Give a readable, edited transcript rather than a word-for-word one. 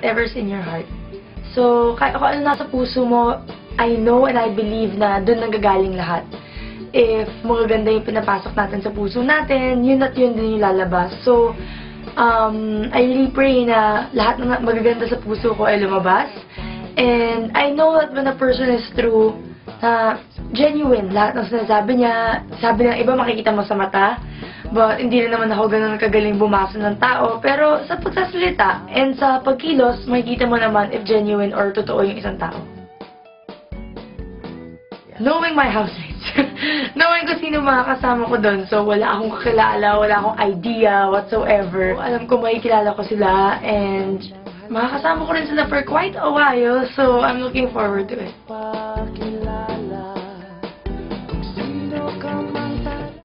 whatever's in your heart. So, kung ano nasa puso mo, I know and I believe na doon nanggagaling lahat. If magaganda yung pinapasok natin sa puso natin, yun at yun din yung lalabas. So, I really pray na lahat ng magaganda sa puso ko ay lumabas. And I know that when a person is true, genuine, lahat ng sinasabi niya, sabi ng iba makikita mo sa mata, but hindi na naman ako ganun kagaling bumasa ng tao. Pero sa pagsasalita and sa pagkilos, makikita mo naman if genuine or totoo yung isang tao. Knowing my housemates, knowing kung sino mga kasama ko doon, so wala akong kakilala, wala akong idea whatsoever. Alam ko makikilala ko sila and makakasama ko rin sila for quite a while, so I'm looking forward to it.